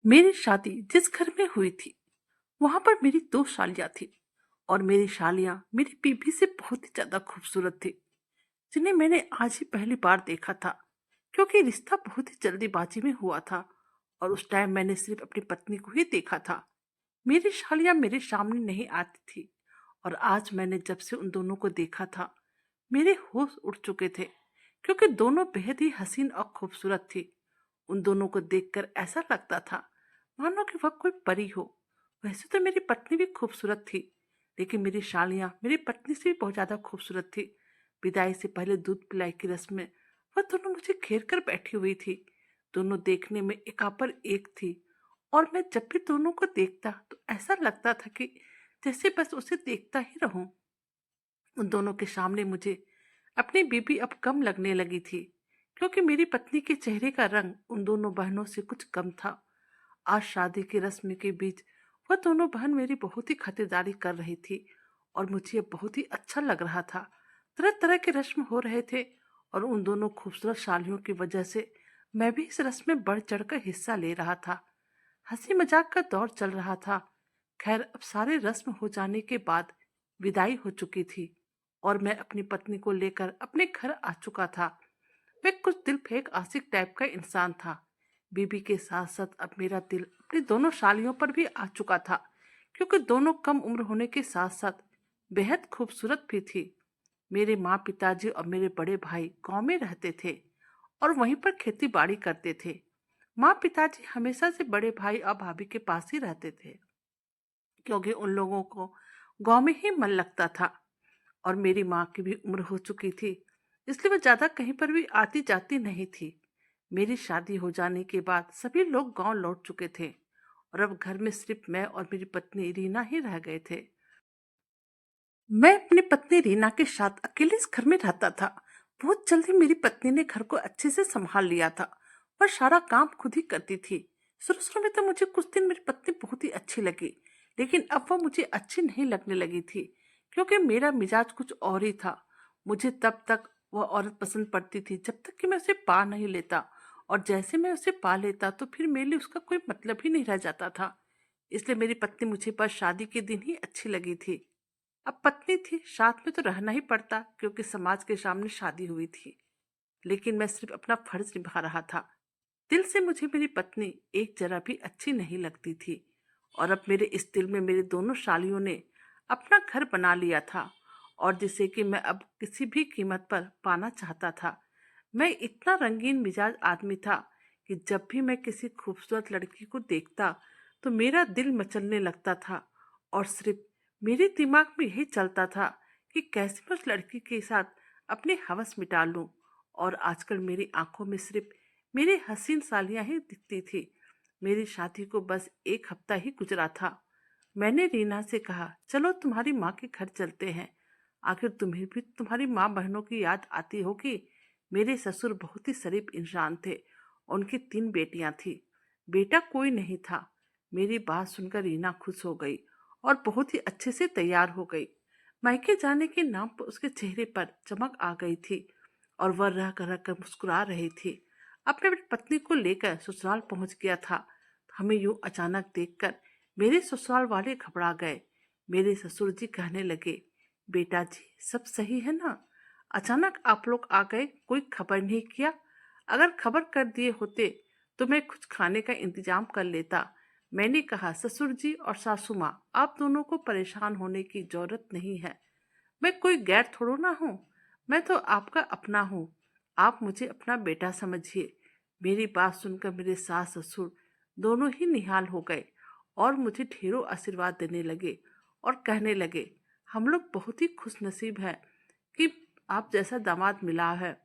मेरी शादी जिस घर में हुई थी वहां पर मेरी दो शालियां थी। और मेरी शालियां मेरी बीबी से बहुत ही ज्यादा खूबसूरत थी, जिन्हें मैंने आज ही पहली बार देखा था, क्योंकि रिश्ता बहुत ही जल्दीबाजी में हुआ था। और उस टाइम मैंने सिर्फ अपनी पत्नी को ही देखा था। मेरी शालियां मेरे सामने नहीं आती थी। और आज मैंने जब से उन दोनों को देखा था, मेरे होश उड़ चुके थे, क्योंकि दोनों बेहद ही हसीन और खूबसूरत थी। उन दोनों को देखकर ऐसा लगता था मानो कि वह कोई परी हो। वैसे तो मेरी पत्नी भी खूबसूरत थी, लेकिन मेरी शालियां मेरी पत्नी से भी बहुत ज्यादा खूबसूरत थी। विदाई से पहले दूध पिलाई की रस्म में वह दोनों मुझे घेर कर बैठी हुई थी। दोनों देखने में एकापर एक थी। और मैं जब भी दोनों को देखता तो ऐसा लगता था कि जैसे बस उसे देखता ही रहूं। उन दोनों के सामने मुझे अपनी बीबी अब कम लगने लगी थी, क्योंकि मेरी पत्नी के चेहरे का रंग उन दोनों बहनों से कुछ कम था। आज शादी की रस्म के बीच वह दोनों बहन मेरी बहुत ही खातिरदारी कर रही थी, और मुझे ये बहुत ही अच्छा लग रहा था। तरह तरह के रस्म हो रहे थे, और उन दोनों खूबसूरत शालियों की वजह से मैं भी इस रस्म में बढ़ चढ़कर हिस्सा ले रहा था। हंसी मजाक का दौर चल रहा था। खैर, अब सारे रस्म हो जाने के बाद विदाई हो चुकी थी, और मैं अपनी पत्नी को लेकर अपने घर आ चुका था। मैं कुछ दिल फेंक आशिक टाइप का इंसान था। बीबी के साथ साथ अब मेरा दिल अपनी दोनों शालियों पर भी आ चुका था, क्योंकि दोनों कम उम्र होने के साथ साथ बेहद खूबसूरत भी थी। मेरे माँ पिताजी और मेरे बड़े भाई गांव में रहते थे, और वहीं पर खेती बाड़ी करते थे। माँ पिताजी हमेशा से बड़े भाई और भाभी के पास ही रहते थे, क्योंकि उन लोगों को गांव में ही मन लगता था। और मेरी माँ की भी उम्र हो चुकी थी, इसलिए वह ज्यादा कहीं पर भी आती जाती नहीं थी। मेरी शादी हो जाने के बाद सभी लोग गांव लौट चुके थे, और अब घर में सिर्फ मैं और मेरी पत्नी रीना ही रह गए थे। मैं अपनी पत्नी रीना के साथ अकेले इस घर में रहता था। बहुत जल्दी मेरी पत्नी ने घर को अच्छे से संभाल लिया था। वह सारा काम खुद ही करती थी। शुरू शुरू में तो मुझे कुछ दिन मेरी पत्नी बहुत ही अच्छी लगी, लेकिन अब वह मुझे अच्छी नहीं लगने लगी थी, क्योंकि मेरा मिजाज कुछ और ही था। मुझे तब तक वह औरत पसंद पड़ती थी जब तक कि मैं उसे पा नहीं लेता, और जैसे मैं उसे पा लेता तो फिर मेरे लिए उसका कोई मतलब ही नहीं रह जाता था। इसलिए मेरी पत्नी मुझे बस शादी के दिन ही अच्छी लगी थी। अब पत्नी थी, साथ में तो रहना ही पड़ता, क्योंकि समाज के सामने शादी हुई थी। लेकिन मैं सिर्फ अपना फर्ज निभा रहा था। दिल से मुझे मेरी पत्नी एक जरा भी अच्छी नहीं लगती थी। और अब मेरे इस दिल में मेरी दोनों शालियों ने अपना घर बना लिया था, और जिसे कि मैं अब किसी भी कीमत पर पाना चाहता था। मैं इतना रंगीन मिजाज आदमी था कि जब भी मैं किसी खूबसूरत लड़की को देखता तो मेरा दिल मचलने लगता था, और सिर्फ मेरे दिमाग में यही चलता था कि कैसे मैं उस लड़की के साथ अपनी हवस मिटा लूं। और आजकल मेरी आंखों में सिर्फ मेरी हसीन सालियां ही दिखती थी। मेरी शादी को बस एक हफ्ता ही गुजरा था। मैंने रीना से कहा, चलो तुम्हारी माँ के घर चलते हैं। आखिर तुम्हें भी तुम्हारी माँ बहनों की याद आती होगी। मेरे ससुर बहुत ही शरीफ इंसान थे। उनकी तीन बेटियां थी, बेटा कोई नहीं था। मेरी बात सुनकर रीना खुश हो गई और बहुत ही अच्छे से तैयार हो गई। मायके जाने के नाम पर उसके चेहरे पर चमक आ गई थी, और वह रह कर मुस्कुरा रही थी। अपने अपनी पत्नी को लेकर ससुराल पहुंच गया था। हमें यूं अचानक देखकर मेरे ससुराल वाले घबरा गए। मेरे ससुर जी कहने लगे, बेटा जी सब सही है ना? अचानक आप लोग आ गए, कोई खबर नहीं किया? अगर खबर कर दिए होते तो मैं कुछ खाने का इंतजाम कर लेता। मैंने कहा, ससुर जी और सासू माँ, आप दोनों को परेशान होने की जरूरत नहीं है। मैं कोई गैर थोड़ो ना हूँ। मैं तो आपका अपना हूँ। आप मुझे अपना बेटा समझिए। मेरी बात सुनकर मेरे सास ससुर दोनों ही निहाल हो गए, और मुझे ढेरों आशीर्वाद देने लगे, और कहने लगे, हम लोग बहुत ही खुश नसीब हैं कि आप जैसा दामाद मिला है।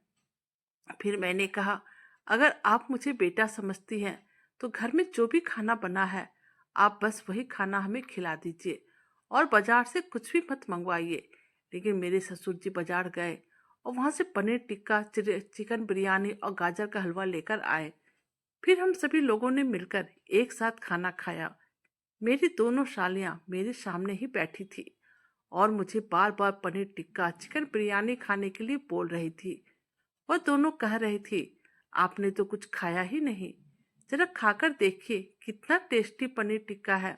फिर मैंने कहा, अगर आप मुझे बेटा समझती हैं तो घर में जो भी खाना बना है आप बस वही खाना हमें खिला दीजिए, और बाजार से कुछ भी मत मंगवाइए। लेकिन मेरे ससुर जी बाजार गए और वहां से पनीर टिक्का, चिकन बिरयानी और गाजर का हलवा लेकर आए। फिर हम सभी लोगों ने मिलकर एक साथ खाना खाया। मेरी दोनों शालियां मेरे सामने ही बैठी थी, और मुझे बार बार पनीर टिक्का, चिकन बिरयानी खाने के लिए बोल रही थी। वह दोनों कह रही थी, आपने तो कुछ खाया ही नहीं। जरा खाकर देखिए कितना टेस्टी पनीर टिक्का है।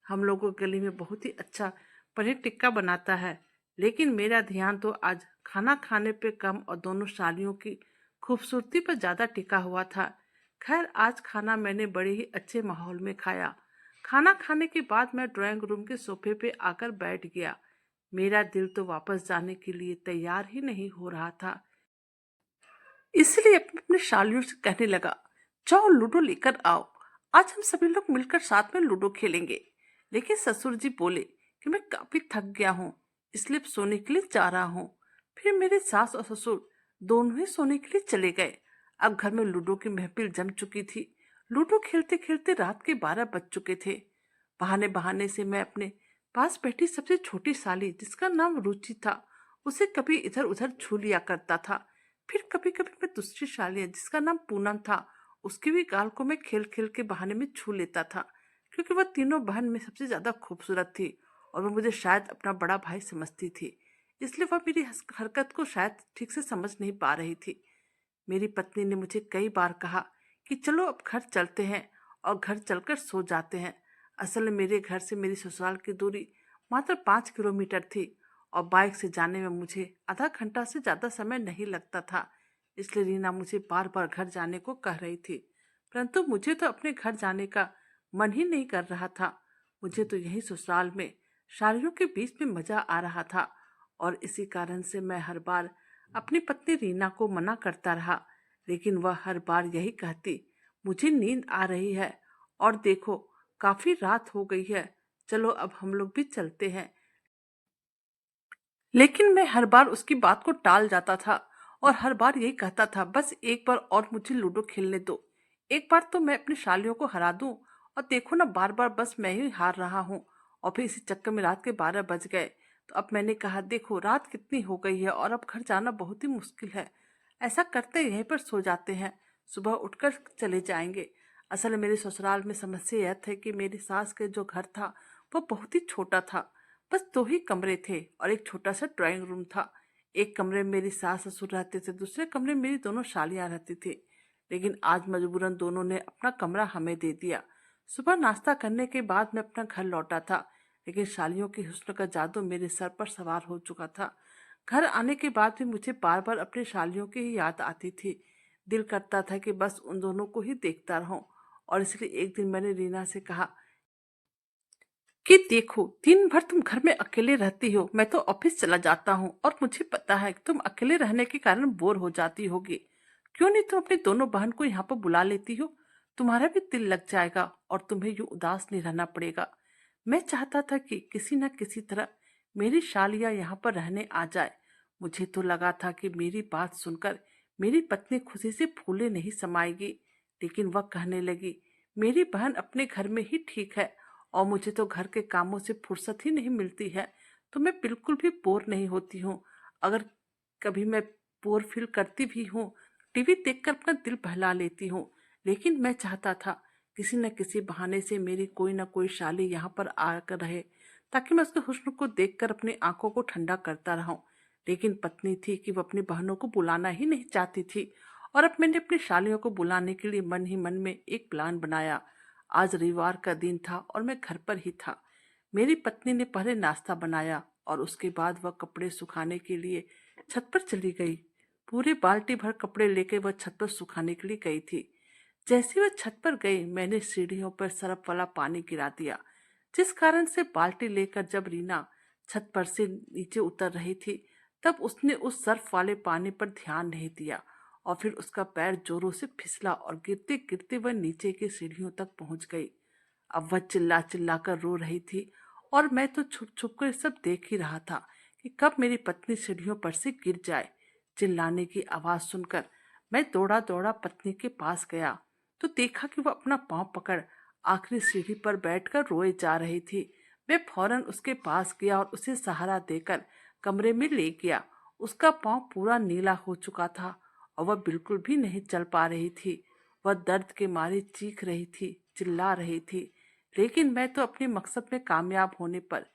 हम लोगों की गली में बहुत ही अच्छा पनीर टिक्का बनाता है, लेकिन मेरा ध्यान तो आज खाना खाने पे कम और दोनों सालियों की खूबसूरती पर ज़्यादा टिका हुआ था। खैर, आज खाना मैंने बड़े ही अच्छे माहौल में खाया। खाना खाने के बाद मैं ड्राइंग रूम के सोफे पे आकर बैठ गया। मेरा दिल तो वापस जाने के लिए तैयार ही नहीं हो रहा था। इसलिए अपने सालियों से कहने लगा, जाओ लूडो लेकर आओ, आज हम सभी लोग मिलकर साथ में लूडो खेलेंगे। लेकिन ससुर जी बोले कि मैं काफी थक गया हूँ, इसलिए अब सोने के लिए जा रहा हूँ। फिर मेरे सास और ससुर दोनों ही सोने के लिए चले गए। अब घर में लूडो की महफिल जम चुकी थी। लूडो खेलते खेलते रात के 12 बज चुके थे। बहाने बहाने से मैं अपने पास बैठी सबसे छोटी साली, जिसका नाम रुचि था, उसे कभी इधर उधर छू लिया करता था। फिर कभी कभी मैं दूसरी सालिया, जिसका नाम पूनम था, उसकी भी गाल को मैं खेल खेल के बहाने में छू लेता था, क्योंकि वह तीनों बहन में सबसे ज्यादा खूबसूरत थी और वह मुझे शायद अपना बड़ा भाई समझती थी। इसलिए वह मेरी हरकत को शायद ठीक से समझ नहीं पा रही थी। मेरी पत्नी ने मुझे कई बार कहा कि चलो अब घर चलते हैं और घर चलकर सो जाते हैं। असल में मेरे घर से मेरी ससुराल की दूरी मात्र 5 किलोमीटर थी और बाइक से जाने में मुझे आधा घंटा से ज़्यादा समय नहीं लगता था। इसलिए रीना मुझे बार बार घर जाने को कह रही थी, परंतु मुझे तो अपने घर जाने का मन ही नहीं कर रहा था। मुझे तो यही ससुराल में शादियों के बीच में मजा आ रहा था और इसी कारण से मैं हर बार अपनी पत्नी रीना को मना करता रहा। लेकिन वह हर बार यही कहती, मुझे नींद आ रही है और देखो काफी रात हो गई है, चलो अब हम लोग भी चलते हैं। लेकिन मैं हर बार उसकी बात को टाल जाता था और हर बार यही कहता था, बस एक बार और मुझे लूडो खेलने दो, एक बार तो मैं अपनी शालियों को हरा दूं। और देखो ना, बार बार बस मैं ही हार रहा हूँ। और फिर इसी चक्कर में रात के 12 बज गए। तो अब मैंने कहा, देखो रात कितनी हो गई है और अब घर जाना बहुत ही मुश्किल है। ऐसा करते यहीं पर सो जाते हैं, सुबह उठकर चले जाएंगे। असल में मेरे ससुराल में समस्या यह थी कि मेरी सास के जो घर था वो बहुत ही छोटा था। बस 2 ही कमरे थे और एक छोटा सा ड्राइंग रूम था। एक कमरे में मेरी सास ससुर रहते थे, दूसरे कमरे में मेरी दोनों सालियां रहती थी। लेकिन आज मजबूरन दोनों ने अपना कमरा हमें दे दिया। सुबह नाश्ता करने के बाद मैं अपना घर लौटा था, लेकिन सालियों की हुस्न का जादू मेरे सर पर सवार हो चुका था। घर आने के बाद भी मुझे बार बार अपनी सालियों की ही याद आती थी। दिल करता था कि बस उन दोनों को ही देखता रहूं। और इसलिए एक दिन मैंने रीना से कहा कि देखो, दिन भर तुम घर में अकेले रहती हो, मैं तो ऑफिस चला जाता हूँ और मुझे पता है कि तुम अकेले रहने के कारण बोर हो जाती होगी। क्यों नहीं तुम अपनी दोनों बहन को यहाँ पर बुला लेती हो, तुम्हारा भी दिल लग जाएगा और तुम्हें यूं उदास नहीं रहना पड़ेगा। मैं चाहता था कि किसी न किसी तरह मेरी शालिया यहाँ पर रहने आ जाए। मुझे तो लगा था कि मेरी बात सुनकर मेरी पत्नी खुशी से फूले नहीं समाएगी, लेकिन वह कहने लगी, मेरी बहन अपने घर में ही ठीक है और मुझे तो घर के कामों से फुर्सत ही नहीं मिलती है, तो मैं बिल्कुल भी बोर नहीं होती हूँ। अगर कभी मैं बोर फील करती भी हूँ, टीवी देखकर अपना दिल बहला लेती हूँ। लेकिन मैं चाहता था किसी न किसी बहाने से मेरी कोई ना कोई शाली यहाँ पर आकर रहे, ताकि मैं उसके हुस्न को देखकर अपनी आंखों को ठंडा करता रहूं। लेकिन पत्नी थी कि वो अपनी बहनों को बुलाना ही नहीं चाहती थी। और अब मैंने अपनी शालियों को बुलाने के लिए मन ही मन में एक प्लान बनाया। आज रविवार का दिन था और मैं घर पर ही था। मेरी पत्नी ने पहले नाश्ता बनाया और उसके बाद वह कपड़े सुखाने के लिए छत पर चली गई। पूरे बाल्टी भर कपड़े लेके वह छत पर सुखाने के लिए गई थी। जैसे वह छत पर गई, मैंने सीढ़ियों पर सरफ वाला पानी गिरा दिया, जिस कारण से बाल्टी लेकर जब रीना छत पर से नीचे उतर रही थी, तब उसने उस सर्फ वाले पानी पर ध्यान नहीं दिया और फिर उसका पैर जोरों से फिसला और गिरते गिरते वह नीचे की सीढ़ियों तक पहुंच गई। अब वह चिल्ला चिल्ला कर रो रही थी और मैं तो छुप छुप कर सब देख ही रहा था कि कब मेरी पत्नी सीढ़ियों पर से गिर जाए। चिल्लाने की आवाज सुनकर मैं दौड़ा दौड़ा पत्नी के पास गया तो देखा कि वह अपना पांव पकड़ आखिरी सीढ़ी पर बैठकर रोए जा रही थी। मैं फौरन उसके पास गया और उसे सहारा देकर कमरे में ले गया। उसका पांव पूरा नीला हो चुका था और वह बिल्कुल भी नहीं चल पा रही थी। वह दर्द के मारे चीख रही थी, चिल्ला रही थी। लेकिन मैं तो अपने मकसद में कामयाब होने पर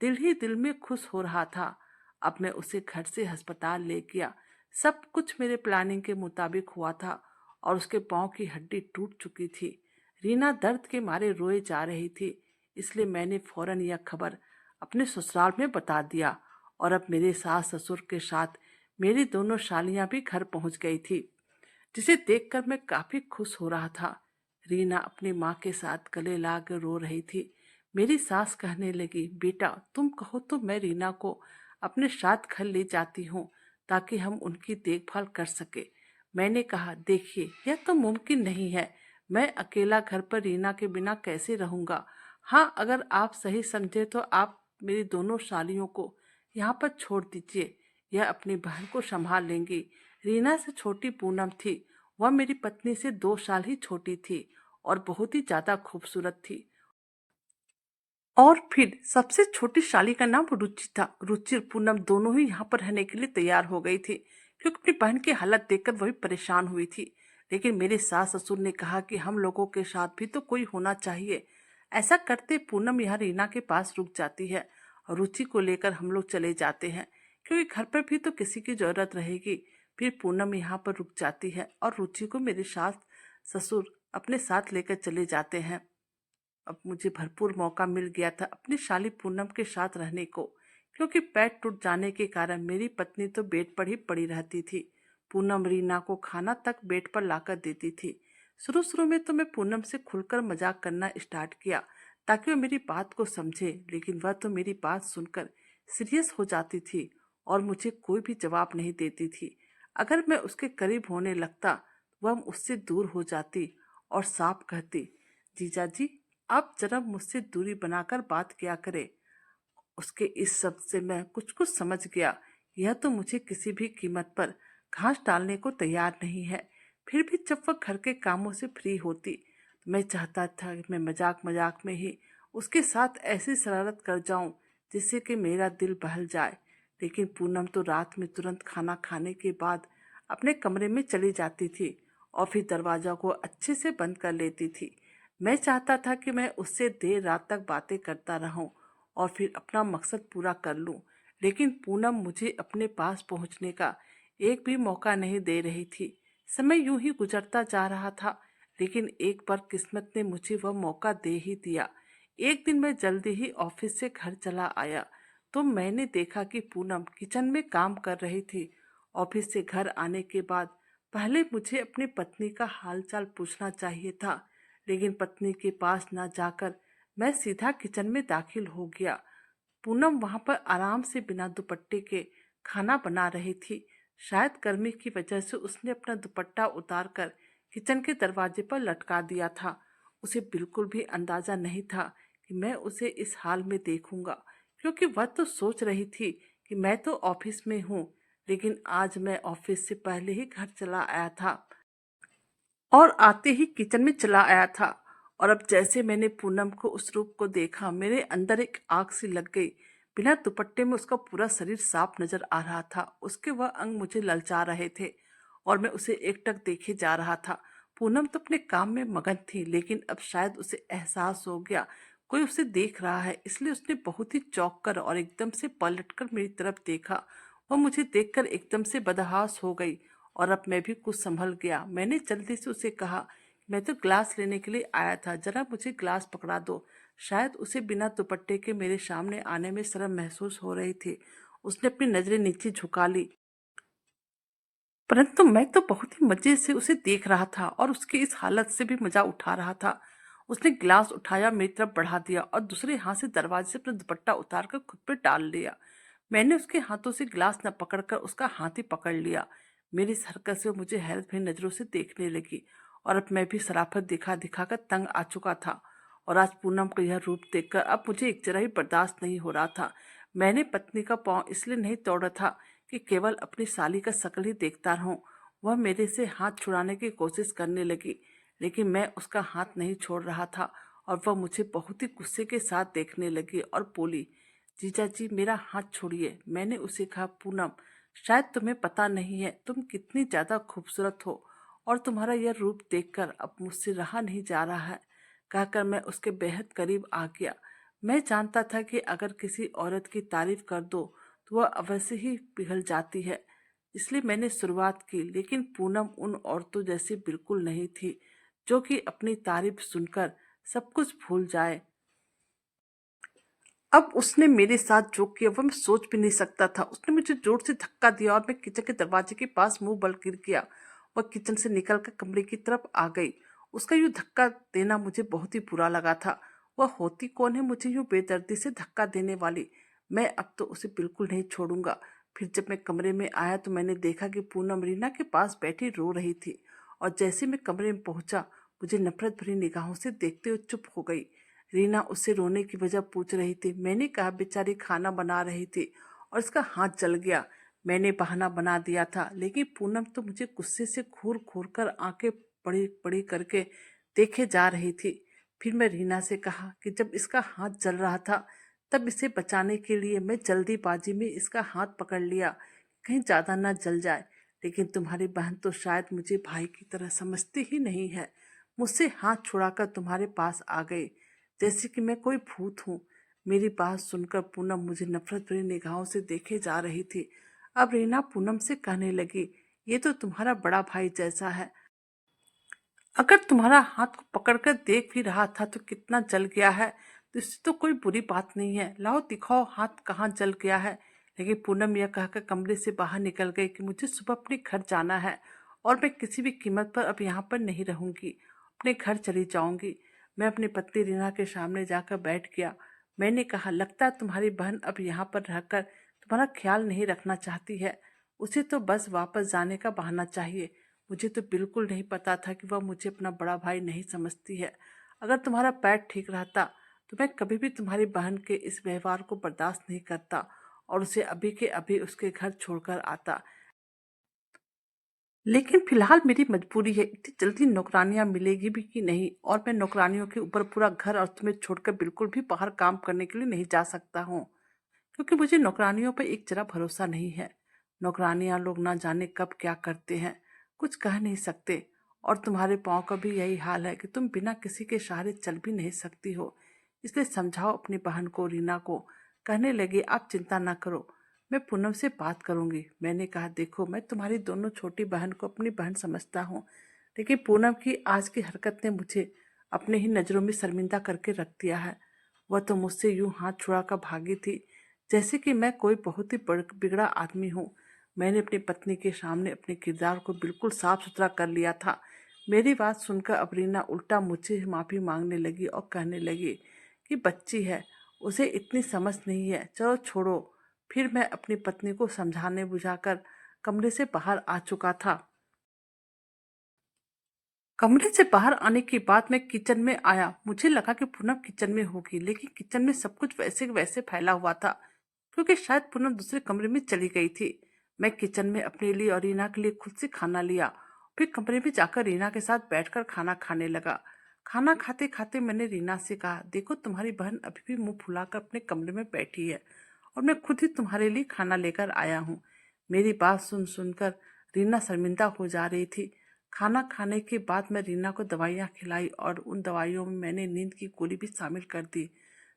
दिल ही दिल में खुश हो रहा था। अब मैं उसे घर से अस्पताल ले गया। सब कुछ मेरे प्लानिंग के मुताबिक हुआ था और उसके पाँव की हड्डी टूट चुकी थी। रीना दर्द के मारे रोए जा रही थी, इसलिए मैंने फौरन यह खबर अपने ससुराल में बता दिया और अब मेरे सास ससुर के साथ मेरी दोनों शालियां भी घर पहुंच गई थी, जिसे देखकर मैं काफी खुश हो रहा था। रीना अपनी माँ के साथ गले लाकर रो रही थी। मेरी सास कहने लगी, बेटा तुम कहो तो मैं रीना को अपने साथ घर ले जाती हूँ ताकि हम उनकी देखभाल कर सके। मैंने कहा, देखिए यह तो मुमकिन नहीं है, मैं अकेला घर पर रीना के बिना कैसे रहूंगा। हाँ, अगर आप सही समझे तो आप मेरी दोनों सालियों को यहाँ पर छोड़ दीजिए, यह अपनी बहन को संभाल लेंगी। रीना से छोटी पूनम थी, वह मेरी पत्नी से 2 साल ही छोटी थी और बहुत ही ज्यादा खूबसूरत थी। और फिर सबसे छोटी साली का नाम रुचि था। रुचि और पूनम दोनों ही यहाँ पर रहने के लिए तैयार हो गई थी, क्योंकि अपनी बहन की हालत देखकर वही परेशान हुई थी। लेकिन मेरे सास ससुर ने कहा कि हम लोगों के साथ भी तो कोई होना चाहिए। ऐसा करते पूनम यहाँ रीना के पास रुक जाती है और रुचि को लेकर हम लोग चले जाते हैं, क्योंकि घर पर भी तो किसी की जरूरत रहेगी। फिर पूनम यहाँ पर रुक जाती है और रुचि को मेरे सास ससुर अपने साथ लेकर चले जाते हैं। अब मुझे भरपूर मौका मिल गया था अपनी शाली पूनम के साथ रहने को, क्योंकि पैर टूट जाने के कारण मेरी पत्नी तो बेड पर ही पड़ी रहती थी। पूनम रीना को खाना तक बेड पर लाकर देती थी। शुरू शुरू में तो मैं पूनम से खुलकर मजाक करना स्टार्ट किया ताकि वह मेरी बात को समझे, लेकिन वह तो मेरी बात सुनकर सीरियस हो जाती थी और मुझे कोई भी जवाब नहीं देती थी। अगर मैं उसके करीब होने लगता वह मुझसे दूर हो जाती और साफ कहती, जीजा जी आप जरा मुझसे दूरी बनाकर बात किया करें। उसके इस शब्द से मैं कुछ कुछ समझ गया, यह तो मुझे किसी भी कीमत पर घास डालने को तैयार नहीं है। फिर भी जब वह घर के कामों से फ्री होती तो मैं चाहता था कि मैं मजाक मजाक में ही उसके साथ ऐसी शरारत कर जाऊं जिससे कि मेरा दिल बहल जाए। लेकिन पूनम तो रात में तुरंत खाना खाने के बाद अपने कमरे में चली जाती थी और फिर दरवाजा को अच्छे से बंद कर लेती थी। मैं चाहता था कि मैं उससे देर रात तक बातें करता रहूं और फिर अपना मकसद पूरा कर लूं, लेकिन पूनम मुझे अपने पास पहुंचने का एक भी मौका नहीं दे रही थी। समय यूं ही गुजरता जा रहा था, लेकिन एक बार किस्मत ने मुझे वह मौका दे ही दिया। एक दिन मैं जल्दी ही ऑफिस से घर चला आया तो मैंने देखा कि पूनम किचन में काम कर रही थी। ऑफिस से घर आने के बाद पहले मुझे अपनी पत्नी का हालचाल पूछना चाहिए था, लेकिन पत्नी के पास ना जाकर मैं सीधा किचन में दाखिल हो गया। पूनम वहां पर आराम से बिना दुपट्टे के खाना बना रही थी। शायद गर्मी की वजह से उसने अपना दुपट्टा उतारकर किचन के दरवाजे पर लटका दिया था। उसे बिल्कुल भी अंदाजा नहीं था कि मैं उसे इस हाल में देखूंगा, क्योंकि वह तो सोच रही थी कि मैं तो ऑफिस में हूँ, लेकिन आज मैं ऑफिस से पहले ही घर चला आया था और आते ही किचन में चला आया था। और अब जैसे मैंने पूनम को उस रूप को देखा, मेरे अंदर एक आग सी लग गई। बिना दुपट्टे में उसका पूरा शरीर साफ नजर आ रहा था। उसके वह अंग मुझे ललचा रहे थे और मैं उसे एकटक देखे जा रहा था। पूनम तो अपने काम में मगन थी, लेकिन अब शायद उसे एहसास हो गया कोई उसे देख रहा है, इसलिए उसने बहुत ही चौंक कर और एकदम से पलटकर मेरी तरफ देखा। वह मुझे देखकर एकदम से बदहास हो गई और अब मैं भी कुछ संभल गया। मैंने जल्दी से उसे कहा, मैं तो ग्लास लेने के लिए आया था, जरा मुझे ग्लास पकड़ा दो। शायद उसे बिना दुपट्टे के मेरे सामने आने में शर्म महसूस हो रही थी। उसने अपनी नजरें नीचे झुका ली, परंतु मैं तो बहुत ही मजे से उसे देख रहा था और उसकी इस हालत से भी मजा उठा रहा था। उसने गिलास उठाया, मेरी तरफ बढ़ा दिया और दूसरे हाथ से दरवाजे से अपना दुपट्टा उतारकर खुद पे डाल लिया। मैंने उसके हाथों से गिलास न पकड़कर उसका हाथ ही पकड़ लिया। मेरी इस हरकत से वो मुझे हैरत भरी नजरों से देखने लगी और अब मैं भी शराफत दिखा दिखा कर तंग आ चुका था। और आज पूनम का यह रूप देखकर अब मुझे एक जरा ही बर्दाश्त नहीं हो रहा था। मैंने पत्नी का पाँव इसलिए नहीं तोड़ा था कि केवल अपनी साली का शक्ल ही देखता रहूं। वह मेरे से हाथ छुड़ाने की कोशिश करने लगी, लेकिन मैं उसका हाथ नहीं छोड़ रहा था और वह मुझे बहुत ही गुस्से के साथ देखने लगी और बोली, जीजा जी मेरा हाथ छोड़िए। मैंने उसे कहा, पूनम शायद तुम्हें पता नहीं है तुम कितनी ज्यादा खूबसूरत हो और तुम्हारा यह रूप देखकर अब मुझसे रहा नहीं जा रहा है। कहकर मैं उसके बेहद करीब आ गया। मैं जानता था कि अगर किसी औरत की तारीफ कर दो तो वह अवश्य ही पिघल जाती है। इसलिए मैंने शुरुआत की। लेकिन पूनम उन औरतों जैसी बिल्कुल नहीं थी जो कि अपनी तारीफ सुनकर सब कुछ भूल जाए। अब उसने मेरे साथ जो किया वो मैं सोच भी नहीं सकता था। उसने मुझे जोर से धक्का दिया और मैं किचन के दरवाजे के पास मुंह बल गिर गया। वह किचन से निकलकर कमरे की तरफ आ गई। उसका यूं धक्का देना मुझे बहुत ही बुरा लगा था। वह होती कौन है मुझे यूं बेदर्दी से धक्का देने वाली। मैं अब तो उसे बिल्कुल नहीं छोड़ूंगा। फिर जब मैं कमरे में आया तो मैंने देखा कि पूनम रीना के पास बैठी रो रही थी। और जैसे मैं कमरे में पहुंचा, मुझे नफरत भरी निगाहों से देखते हुए चुप हो गई। रीना उससे रोने की वजह पूछ रही थी। मैंने कहा बेचारी खाना बना रही थी और इसका हाथ जल गया। मैंने बहाना बना दिया था। लेकिन पूनम तो मुझे गुस्से से घूर घूर कर आंखें बड़ी बड़ी करके देखे जा रही थी। फिर मैं रीना से कहा कि जब इसका हाथ जल रहा था तब इसे बचाने के लिए मैं जल्दीबाजी में इसका हाथ पकड़ लिया, कहीं ज्यादा ना जल जाए। लेकिन तुम्हारी बहन तो शायद मुझे भाई की तरह समझती ही नहीं है। मुझसे हाथ छुड़ाकर तुम्हारे पास आ गई जैसे कि मैं कोई भूत हूँ। मेरी बात सुनकर पूनम मुझे नफरत भरी निगाहों से देखे जा रही थी। अब रीना पूनम से कहने लगी, ये तो तुम्हारा बड़ा भाई जैसा है। अगर तुम्हारा हाथ को पकड़कर देख भी रहा था तो कितना जल गया है, तो इससे तो कोई बुरी बात नहीं है। लाओ दिखाओ हाथ कहाँ जल गया है। लेकिन पूनम यह कहकर कमरे से बाहर निकल गई कि मुझे सुबह अपने घर जाना है और मैं किसी भी कीमत पर अब यहाँ पर नहीं रहूंगी, अपने घर चली जाऊंगी। मैं अपनी पत्नी रीना के सामने जाकर बैठ गया। मैंने कहा, लगता है तुम्हारी बहन अब यहाँ पर रहकर तुम्हारा ख्याल नहीं रखना चाहती है। उसे तो बस वापस जाने का बहाना चाहिए। मुझे तो बिल्कुल नहीं पता था कि वह मुझे अपना बड़ा भाई नहीं समझती है। अगर तुम्हारा पैर ठीक रहता तो मैं कभी भी तुम्हारी बहन के इस व्यवहार को बर्दाश्त नहीं करता और उसे अभी के अभी उसके घर छोड़कर आता। लेकिन फिलहाल मेरी मजबूरी है। इतनी जल्दी नौकरानियां मिलेगी भी कि नहीं, और मैं नौकरानियों के ऊपर पूरा घर और तुम्हें छोड़कर बिल्कुल भी बाहर काम करने के लिए नहीं जा सकता हूँ, क्योंकि मुझे नौकरानियों पर एक जरा भरोसा नहीं है। नौकरानियां लोग ना जाने कब क्या करते हैं, कुछ कह नहीं सकते। और तुम्हारे पाँव का भी यही हाल है कि तुम बिना किसी के सहारे चल भी नहीं सकती हो। इसलिए समझाओ अपनी बहन को, रीना को। कहने लगी, आप चिंता ना करो, मैं पूनम से बात करूंगी। मैंने कहा, देखो मैं तुम्हारी दोनों छोटी बहन को अपनी बहन समझता हूँ, लेकिन पूनम की आज की हरकत ने मुझे अपने ही नज़रों में शर्मिंदा करके रख दिया है। वह तो मुझसे यूं हाथ छुड़ा कर भागी थी जैसे कि मैं कोई बहुत ही बिगड़ा आदमी हूँ। मैंने अपनी पत्नी के सामने अपने किरदार को बिल्कुल साफ सुथरा कर लिया था। मेरी बात सुनकर अब रीना उल्टा मुझसे माफ़ी मांगने लगी और कहने लगी कि बच्ची है, उसे इतनी समझ नहीं है, चलो छोड़ो। फिर मैं अपनी पत्नी को समझाने बुझाकर कमरे से बाहर आ चुका था। कमरे से बाहर आने के बाद मैं किचन में आया। मुझे लगा कि पूनम किचन में होगी, लेकिन किचन में सब कुछ वैसे के वैसे फैला हुआ था, क्योंकि शायद पूनम दूसरे कमरे में चली गई थी। मैं किचन में अपने लिए और रीना के लिए खुद से खाना लिया। फिर कमरे में जाकर रीना के साथ बैठकर खाना खाने लगा। खाना खाते खाते मैंने रीना से कहा, देखो तुम्हारी बहन अभी भी मुंह फुलाकर अपने कमरे में बैठी है और मैं खुद ही तुम्हारे लिए खाना लेकर आया हूँ। मेरी बात सुन सुनकर रीना शर्मिंदा हो जा रही थी। खाना खाने के बाद मैं रीना को दवाइयाँ खिलाई और उन दवाइयों में मैंने नींद की गोली भी शामिल कर दी।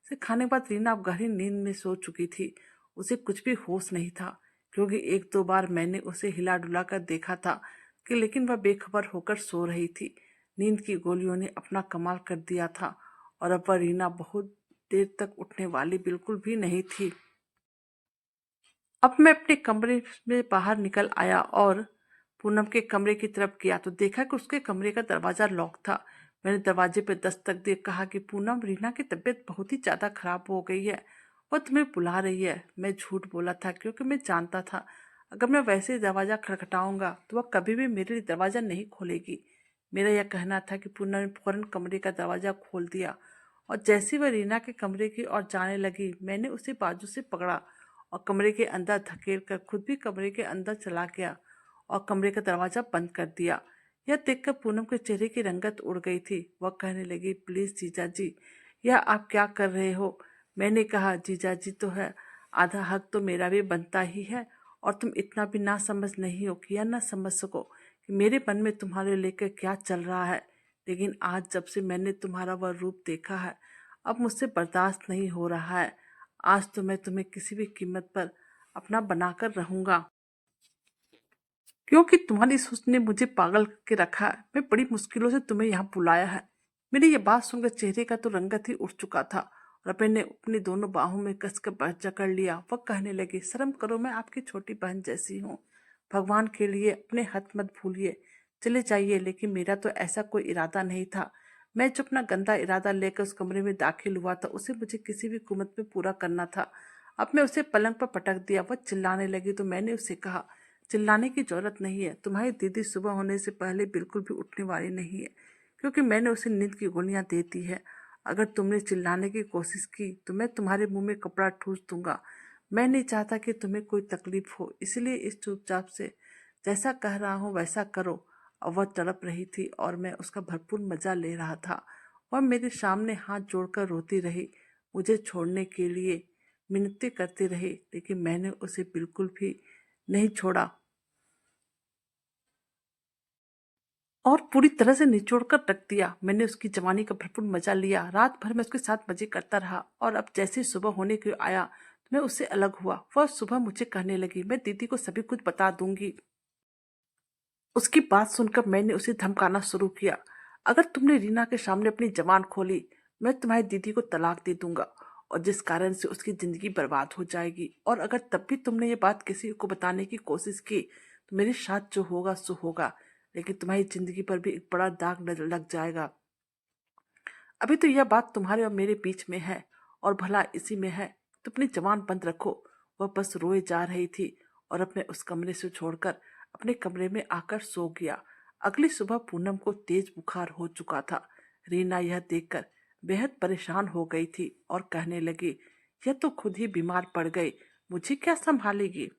से खाने के बाद रीना अब गहरी नींद में सो चुकी थी। उसे कुछ भी होश नहीं था, क्योंकि एक दो बार मैंने उसे हिला डुला कर देखा था कि लेकिन वह बेखबर होकर सो रही थी। नींद की गोलियों ने अपना कमाल कर दिया था और अब वह रीना बहुत देर तक उठने वाली बिल्कुल भी नहीं थी। अब मैं अपने कमरे में बाहर निकल आया और पूनम के कमरे की तरफ गया तो देखा कि उसके कमरे का दरवाजा लॉक था। मैंने दरवाजे पर दस्तक दे कहा कि पूनम, रीना की तबीयत बहुत ही ज़्यादा खराब हो गई है, वह तुम्हें बुला रही है। मैं झूठ बोला था, क्योंकि मैं जानता था अगर मैं वैसे ही दरवाज़ा खटखटाऊंगा तो वह कभी भी मेरे लिए दरवाज़ा नहीं खोलेगी। मेरा यह कहना था कि पूनम ने फौरन कमरे का दरवाज़ा खोल दिया और जैसे वह रीना के कमरे की ओर जाने लगी, मैंने उसे बाजू से पकड़ा और कमरे के अंदर धकेल कर खुद भी कमरे के अंदर चला गया और कमरे का दरवाजा बंद कर दिया। यह देखकर पूनम के चेहरे की रंगत उड़ गई थी। वह कहने लगी, प्लीज जीजा जी, यह आप क्या कर रहे हो। मैंने कहा, जीजा जी तो है, आधा हक तो मेरा भी बनता ही है, और तुम इतना भी ना समझ नहीं हो कि यह ना समझ सको कि मेरे मन में तुम्हारे लेकर क्या चल रहा है। लेकिन आज जब से मैंने तुम्हारा वह रूप देखा है, अब मुझसे बर्दाश्त नहीं हो रहा है। आज तो मैं तुम्हें किसी भी कीमत पर अपना बनाकर रहूंगा। क्योंकि तुम्हारी सोच ने मुझे पागल करके रखा है। मैं बड़ी मुश्किलों से तुम्हें यहाँ बुलाया है। मेरी ये बात सुनकर चेहरे का तो रंगत ही उठ चुका था और मैंने अपनी दोनों बाहों में कसकर जकड़ लिया। वह कहने लगी, शर्म करो, मैं आपकी छोटी बहन जैसी हूँ। भगवान के लिए अपने हथ मत भूलिए। चले जाइए, लेकिन मेरा तो ऐसा कोई इरादा नहीं था। मैं जो अपना गंदा इरादा लेकर उस कमरे में दाखिल हुआ था, उसे मुझे किसी भी कीमत में पूरा करना था। अब मैं उसे पलंग पर पटक दिया। वह चिल्लाने लगी तो मैंने उसे कहा, चिल्लाने की जरूरत नहीं है। तुम्हारी दीदी सुबह होने से पहले बिल्कुल भी उठने वाली नहीं है, क्योंकि मैंने उसे नींद की गोलियां दे दी है। अगर तुमने चिल्लाने की कोशिश की तो मैं तुम्हारे मुंह में कपड़ा ठूस दूंगा। मैं नहीं चाहता कि तुम्हें कोई तकलीफ हो, इसलिए इस चुपचाप से जैसा कह रहा हूँ वैसा करो। अब वह तड़प रही थी और मैं उसका भरपूर मजा ले रहा था। वह मेरे सामने हाथ जोड़कर रोती रही, मुझे छोड़ने के लिए मिन्नतें करती रही, लेकिन मैंने उसे बिल्कुल भी नहीं छोड़ा और पूरी तरह से निचोड़ कर रख दिया। मैंने उसकी जवानी का भरपूर मजा लिया। रात भर मैं उसके साथ मजे करता रहा और अब जैसे सुबह होने को आया तो मैं उससे अलग हुआ। वह सुबह मुझे कहने लगी, मैं दीदी को सभी कुछ बता दूंगी। उसकी बात सुनकर मैंने उसे धमकाना शुरू किया, अगर तुमने रीना के सामने अपनी जबान खोली, मैं तुम्हारी दीदी को तलाक दे दूंगा और जिस कारण से उसकी जिंदगी बर्बाद हो जाएगी। और अगर तब भी तुमने ये बात किसी को बताने की कोशिश की तो मेरे साथ जो होगा सो होगा, लेकिन तुम्हारी जिंदगी पर भी एक बड़ा दाग लग जाएगा। अभी तो यह बात तुम्हारे और मेरे बीच में है और भला इसी में है, तो अपनी जबान बंद रखो। वह बस रोए जा रही थी और अपने उस कमरे से छोड़कर अपने कमरे में आकर सो गया। अगली सुबह पूनम को तेज बुखार हो चुका था। रीना यह देखकर बेहद परेशान हो गई थी और कहने लगी, यह तो खुद ही बीमार पड़ गई, मुझे क्या संभालेगी।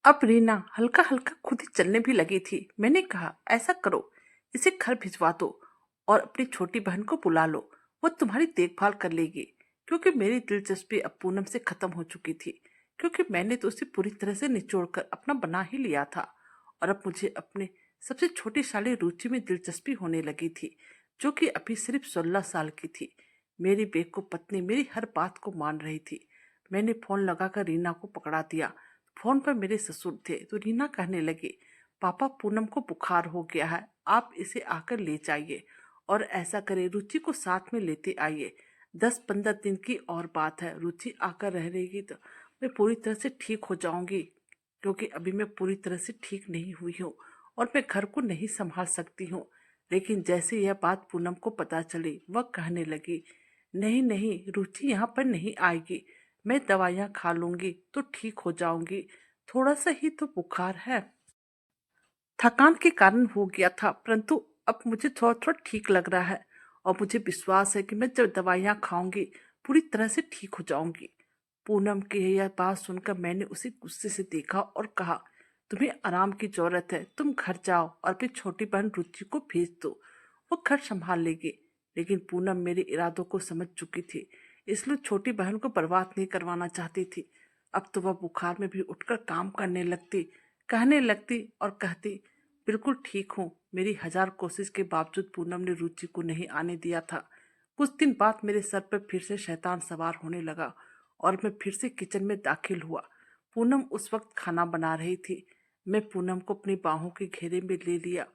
अब रीना हल्का हल्का खुद ही चलने भी लगी थी। मैंने कहा, ऐसा करो, इसे घर भिजवा दो और अपनी छोटी बहन को बुला लो, वो तुम्हारी देखभाल कर लेगी। क्योंकि मेरी दिलचस्पी अब पूनम से खत्म हो चुकी थी, क्योंकि मैंने तो उसे पूरी तरह से निचोड़कर अपना बना ही लिया था और अब मुझे अपने सबसे छोटी साली रुचि में दिलचस्पी होने लगी थी, जो कि अभी सिर्फ 16 साल की थी। मेरी बेको पत्नी मेरी हर बात को मान रही थी। मैंने फोन लगाकर रीना को पकड़ा दिया। फोन पर मेरे ससुर थे तो रीना कहने लगी, पापा, पूनम को बुखार हो गया है, आप इसे आकर ले जाइए और ऐसा करें, रुचि को साथ में लेते आइए। 10-15 दिन की और बात है, रुचि आकर रह रहेगी तो मैं पूरी तरह से ठीक हो जाऊंगी, क्योंकि अभी मैं पूरी तरह से ठीक नहीं हुई हूँ और मैं घर को नहीं संभाल सकती हूँ। लेकिन जैसे यह बात पूनम को पता चली, वह कहने लगी, नहीं नहीं, रुचि यहाँ पर नहीं आएगी, मैं दवाइयाँ खा लूंगी तो ठीक हो जाऊंगी, थोड़ा सा ही तो बुखार है। थकान के कारण हो गया था, परंतु अब मुझे थोड़ा थोड़ा ठीक लग रहा है और मुझे विश्वास है कि मैं जब दवाइयाँ खाऊंगी पूरी तरह से ठीक हो जाऊंगी। पूनम की यह बात सुनकर मैंने उसे गुस्से से देखा और कहा, तुम्हें आराम की जरूरत है, तुम घर जाओ और अपनी छोटी बहन रुचि को भेज दो, वो घर संभाल लेगी। लेकिन पूनम मेरे इरादों को समझ चुकी थी, इसलिए छोटी बहन को बर्बाद नहीं करवाना चाहती थी। अब तो वह बुखार में भी उठकर काम करने लगती, कहने लगती और कहती, बिल्कुल ठीक हूँ। मेरी 1000 कोशिश के बावजूद पूनम ने रुचि को नहीं आने दिया था। कुछ दिन बाद मेरे सर पर फिर से शैतान सवार होने लगा और मैं फिर से किचन में दाखिल हुआ। पूनम उस वक्त खाना बना रही थी। मैं पूनम को अपनी बाहों के घेरे में ले लिया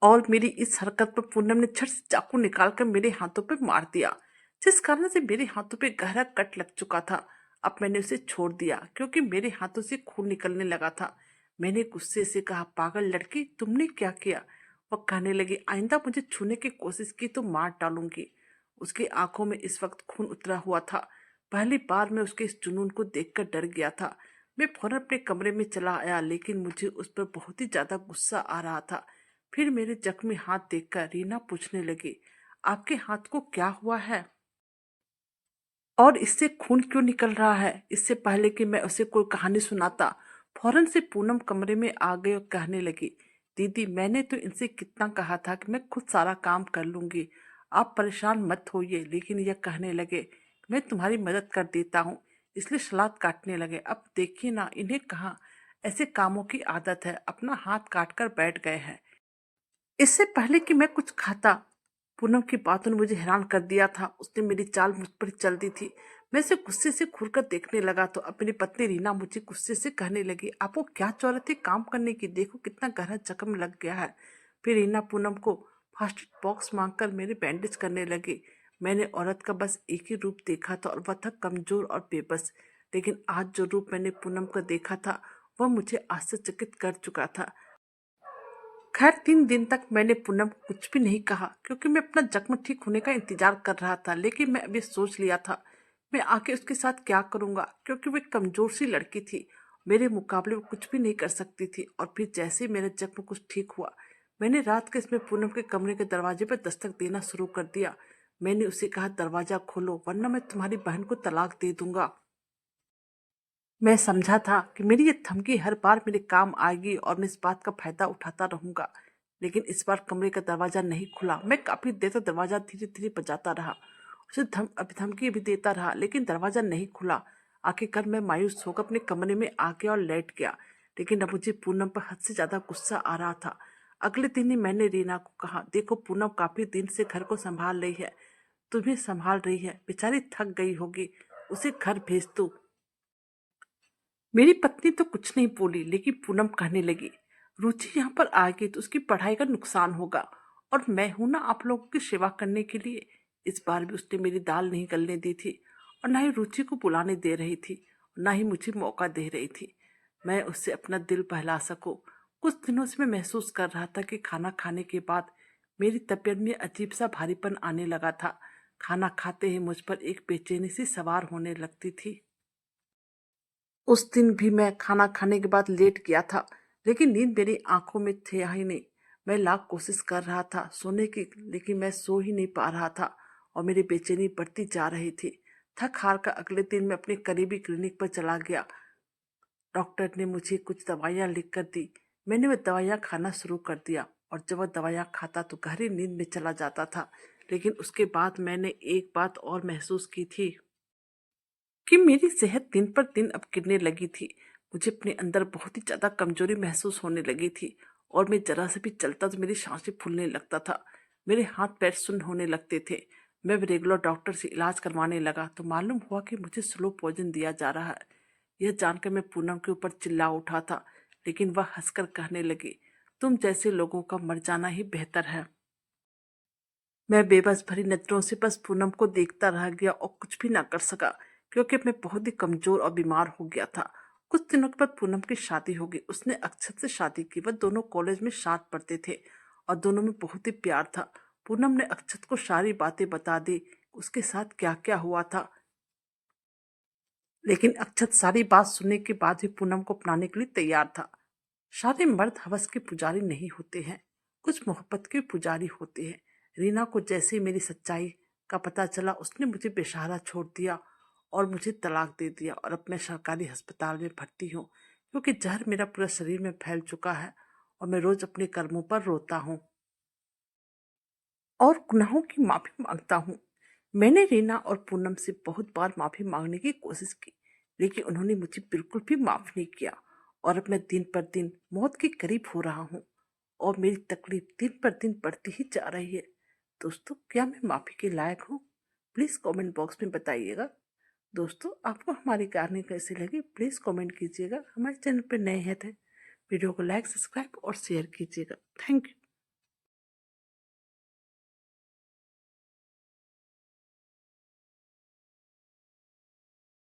और मेरी इस हरकत पर पूनम ने झट से चाकू निकालकर मेरे हाथों पर मार दिया, जिस कारण से मेरे हाथों पे गहरा कट लग चुका था। अब मैंने उसे छोड़ दिया क्योंकि मेरे हाथों से खून निकलने लगा था। मैंने गुस्से से कहा, पागल लड़की, तुमने क्या किया। वह कहने लगी, आइंदा मुझे छूने की कोशिश की तो मार डालूंगी। उसकी आंखों में इस वक्त खून उतरा हुआ था। पहली बार मैं उसके इस जुनून को देखकर डर गया था। मैं फौरन अपने कमरे में चला आया, लेकिन मुझे उस पर बहुत ही ज्यादा गुस्सा आ रहा था। फिर मेरे जख्मी हाथ देखकर रीना पूछने लगी, आपके हाथ को क्या हुआ है और इससे खून क्यों निकल रहा है। इससे पहले कि मैं उसे कोई कहानी सुनाता, फौरन से पूनम कमरे में आ गई और कहने लगी, दीदी, मैंने तो इनसे कितना कहा था कि मैं खुद सारा काम कर लूंगी, आप परेशान मत होइए। लेकिन यह कहने लगे, मैं तुम्हारी मदद कर देता हूँ, इसलिए सलाद काटने लगे। अब देखिए ना, इन्हें कहाँ ऐसे कामों की आदत है, अपना हाथ काट कर बैठ गए हैं। इससे पहले कि मैं कुछ खाता, पूनम की बातों ने मुझे हैरान कर दिया था। उसने मेरी चाल मुझ पर चल दी थी। मैं उसे गुस्से से घूरकर देखने लगा तो अब मेरी पत्नी रीना मुझे गुस्से से कहने लगी, आपको क्या जरूरत है काम करने की, देखो कितना गहरा जख्म लग गया है। फिर रीना पूनम को फर्स्ट एड बॉक्स मांगकर मेरे बैंडेज करने लगी। मैंने औरत का बस एक ही रूप देखा था और वह था कमजोर और बेबस। लेकिन आज जो रूप मैंने पूनम का देखा था वह मुझे आश्चर्यचकित कर चुका था। खैर 3 दिन तक मैंने पूनम को कुछ भी नहीं कहा क्योंकि मैं अपना जख्म ठीक होने का इंतजार कर रहा था। लेकिन मैं अभी सोच लिया था मैं आके उसके साथ क्या करूंगा, क्योंकि वो एक कमजोर सी लड़की थी। मेरे मुकाबले वो कुछ भी नहीं कर सकती थी। और फिर जैसे ही मेरा जख्म कुछ ठीक हुआ मैंने रात के इसमें पूनम के कमरे के दरवाजे पर दस्तक देना शुरू कर दिया। मैंने उसे कहा, दरवाजा खोलो वरना मैं तुम्हारी बहन को तलाक दे दूंगा। मैं समझा था कि मेरी ये धमकी हर बार मेरे काम आएगी और मैं इस बात का फायदा उठाता रहूंगा। लेकिन इस बार कमरे का दरवाजा नहीं खुला। मैं काफी देर तक दरवाजा धीरे धीरे बजाता रहा, उसे धमकी भी देता रहा, लेकिन दरवाजा नहीं खुला। आखिरकार मैं मायूस होकर अपने कमरे में आ गया और लेट गया। लेकिन अब मुझे पूनम पर हद से ज्यादा गुस्सा आ रहा था। अगले दिन ही मैंने रीना को कहा, देखो पूनम काफी दिन से घर को संभाल रही है, तुम्हें संभाल रही है, बेचारी थक गई होगी, उसे घर भेज दो। मेरी पत्नी तो कुछ नहीं बोली, लेकिन पूनम कहने लगी, रुचि यहाँ पर आ गई तो उसकी पढ़ाई का नुकसान होगा, और मैं हूं ना आप लोगों की सेवा करने के लिए। इस बार भी उसने मेरी दाल नहीं गलने दी थी और ना ही रुचि को बुलाने दे रही थी और ना ही मुझे मौका दे रही थी मैं उससे अपना दिल बहला सकूं। कुछ दिनों से मैं महसूस कर रहा था कि खाना खाने के बाद मेरी तबीयत में अजीब सा भारीपन आने लगा था। खाना खाते ही मुझ पर एक बेचैनी सी सवार होने लगती थी। उस दिन भी मैं खाना खाने के बाद लेट गया था, लेकिन नींद मेरी आंखों में थे ही नहीं। मैं लाख कोशिश कर रहा था सोने की, लेकिन मैं सो ही नहीं पा रहा था और मेरी बेचैनी बढ़ती जा रही थी। थक हार कर अगले दिन मैं अपने करीबी क्लिनिक पर चला गया। डॉक्टर ने मुझे कुछ दवाइयाँ लिख कर दी। मैंने वह दवाइयाँ खाना शुरू कर दिया और जब वह दवाइयाँ खाता तो गहरी नींद में चला जाता था। लेकिन उसके बाद मैंने एक बात और महसूस की थी कि मेरी सेहत दिन पर दिन अब गिरने लगी थी। मुझे अपने अंदर बहुत ही ज्यादा कमजोरी महसूस होने लगी थी और मैं जरा से भी चलता तो मेरी सांसें फूलने लगता था। मेरे हाथ पैर सुन्न होने लगते थे। मैं भी रेगुलर डॉक्टर से इलाज करवाने लगा तो मालूम हुआ कि मुझे स्लो पॉइजन दिया जा रहा है। यह जानकर मैं पूनम के ऊपर चिल्ला उठा था, लेकिन वह हंसकर कहने लगी, तुम जैसे लोगों का मर जाना ही बेहतर है। मैं बेबस भरी नजरों से बस पूनम को देखता रह गया और कुछ भी ना कर सका, क्योंकि मैं बहुत ही कमजोर और बीमार हो गया था। कुछ दिनों के बाद पूनम की शादी हो गई। उसने अक्षत से शादी की। वह दोनों कॉलेज में साथ पढ़ते थे और दोनों में बहुत ही प्यार था। पूनम ने अक्षत को सारी बातें बता दी, उसके साथ क्या क्या हुआ था। लेकिन अक्षत सारी बात सुनने के बाद भी पूनम को अपनाने के लिए तैयार था। सारे मर्द हवस के पुजारी नहीं होते हैं, कुछ मोहब्बत के पुजारी होते हैं। रीना को जैसे ही मेरी सच्चाई का पता चला उसने मुझे बेसहारा छोड़ दिया और मुझे तलाक दे दिया। और अब मैं सरकारी अस्पताल में भर्ती हूँ, क्योंकि जहर मेरा पूरा शरीर में फैल चुका है और मैं रोज अपने कर्मों पर रोता हूँ और गुनाहों की माफी मांगता हूँ। मैंने रीना और पूनम से बहुत बार माफी मांगने की कोशिश की, लेकिन उन्होंने मुझे बिल्कुल भी माफ नहीं किया। और अब मैं दिन पर दिन मौत के करीब हो रहा हूँ और मेरी तकलीफ दिन पर दिन बढ़ती ही जा रही है। दोस्तों, क्या मैं माफी के लायक हूँ? प्लीज कमेंट बॉक्स में बताइएगा। दोस्तों, आपको हमारी कहानी कैसी लगी प्लीज कमेंट कीजिएगा। हमारे चैनल पर नए हैं तो वीडियो को लाइक, सब्सक्राइब और शेयर कीजिएगा। Thank you.